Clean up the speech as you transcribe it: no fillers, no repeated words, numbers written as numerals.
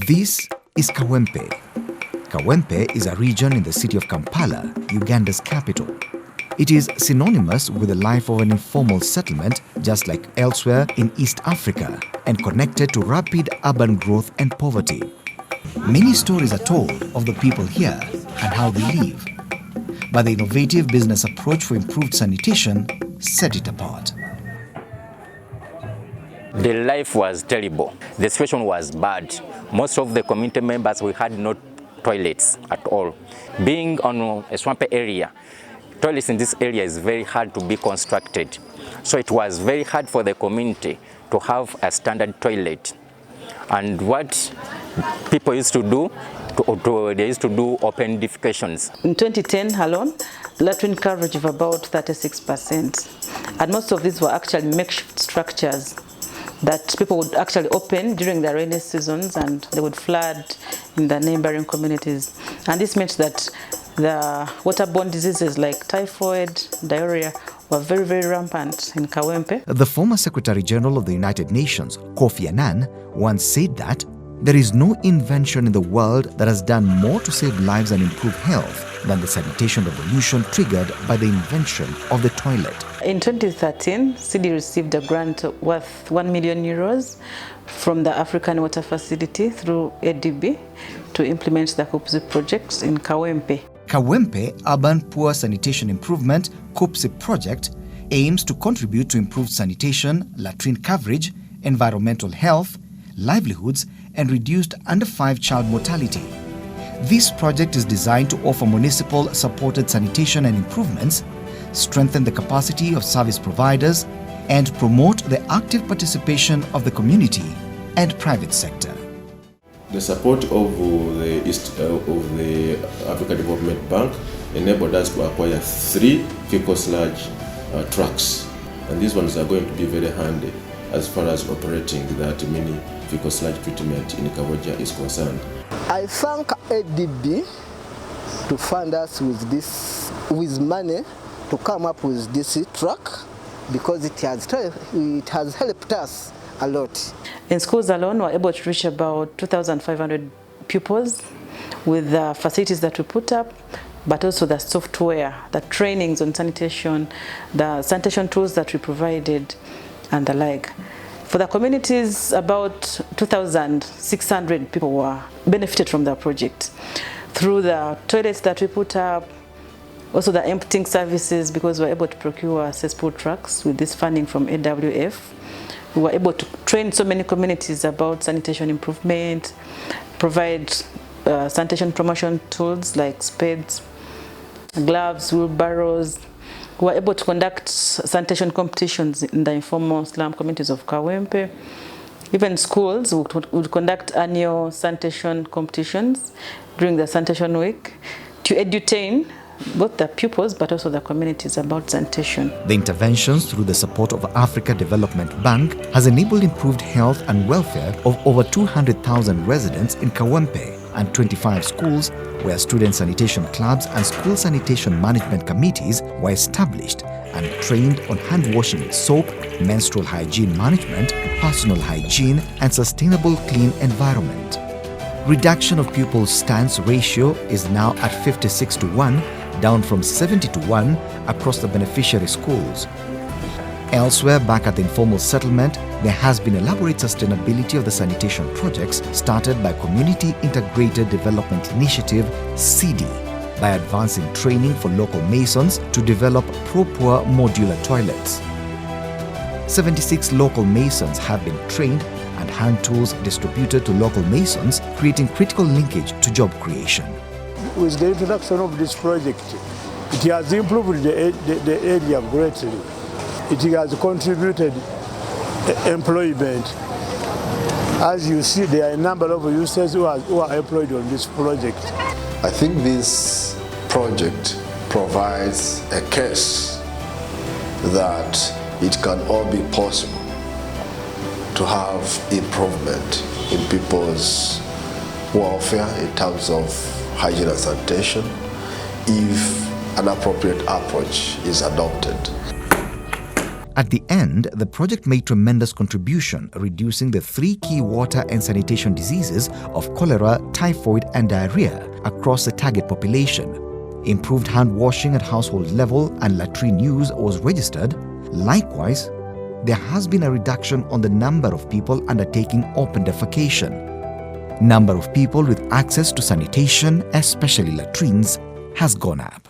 This is Kawempe. Kawempe is a region in the city of Kampala, Uganda's capital. It is synonymous with the life of an informal settlement, just like elsewhere in East Africa, and connected to rapid urban growth and poverty. Many stories are told of the people here and how they live, but the innovative business approach for improved sanitation set it apart. The life was terrible. The situation was bad. Most of the community members, we had no toilets at all. Being on a swampy area, toilets in this area is very hard to be constructed. So it was very hard for the community to have a standard toilet. And what people used to do, they used to do open defecations. In 2010 alone, latrine coverage of about 36%. And most of these were actually makeshift structures that people would actually open during the rainy seasons, and they would flood in the neighboring communities. And this meant that the waterborne diseases like typhoid, diarrhea were very, very rampant in Kawempe. The former Secretary General of the United Nations, Kofi Annan, once said that there is no invention in the world that has done more to save lives and improve health than the sanitation revolution triggered by the invention of the toilet. In 2013, CD received a grant worth 1 million euros from the African Water Facility through ADB to implement the KUPSI project in Kawempe. Kawempe Urban Poor Sanitation Improvement KUPSI project aims to contribute to improved sanitation, latrine coverage, environmental health, livelihoods, and reduced under-5 child mortality. This project is designed to offer municipal supported sanitation and improvements, strengthen the capacity of service providers, and promote the active participation of the community and private sector. The support of the African Development Bank enabled us to acquire 3 fecal sludge trucks, and these ones are going to be very handy as far as operating that mini fecal sludge treatment in Kawoja is concerned. I thank ADB to fund us with money to come up with this truck, because it has helped us a lot. In schools alone, we're able to reach about 2,500 pupils with the facilities that we put up, but also the software, the trainings on sanitation, the sanitation tools that we provided, and the like. For the communities, about 2,600 people were benefited from the project through the toilets that we put up, also the emptying services, because we were able to procure cesspool trucks with this funding from AWF. We were able to train so many communities about sanitation improvement, provide sanitation promotion tools like spades, gloves, wheelbarrows. We were able to conduct sanitation competitions in the informal slum communities of Kawempe. Even schools would conduct annual sanitation competitions during the sanitation week to edutain both the pupils but also the communities about sanitation. The interventions through the support of Africa Development Bank has enabled improved health and welfare of over 200,000 residents in Kawempe and 25 schools, where student sanitation clubs and school sanitation management committees were established and trained on hand washing with soap, menstrual hygiene management, personal hygiene, and sustainable clean environment. Reduction of pupil stance ratio is now at 56:1, down from 70:1 across the beneficiary schools. Elsewhere, back at the informal settlement, there has been elaborate sustainability of the sanitation projects started by Community Integrated Development Initiative, CD, by advancing training for local masons to develop pro-poor modular toilets. 76 local masons have been trained and hand tools distributed to local masons, creating critical linkage to job creation. With the introduction of this project, it has improved the area greatly. It has contributed employment. As you see, there are a number of users who are employed on this project. I think this project provides a case that it can all be possible to have improvement in people's welfare in terms of hygiene and sanitation if an appropriate approach is adopted. At the end, the project made tremendous contribution, reducing the 3 key water and sanitation diseases of cholera, typhoid and diarrhea across the target population. Improved hand washing at household level and latrine use was registered. Likewise, there has been a reduction on the number of people undertaking open defecation. Number of people with access to sanitation, especially latrines, has gone up.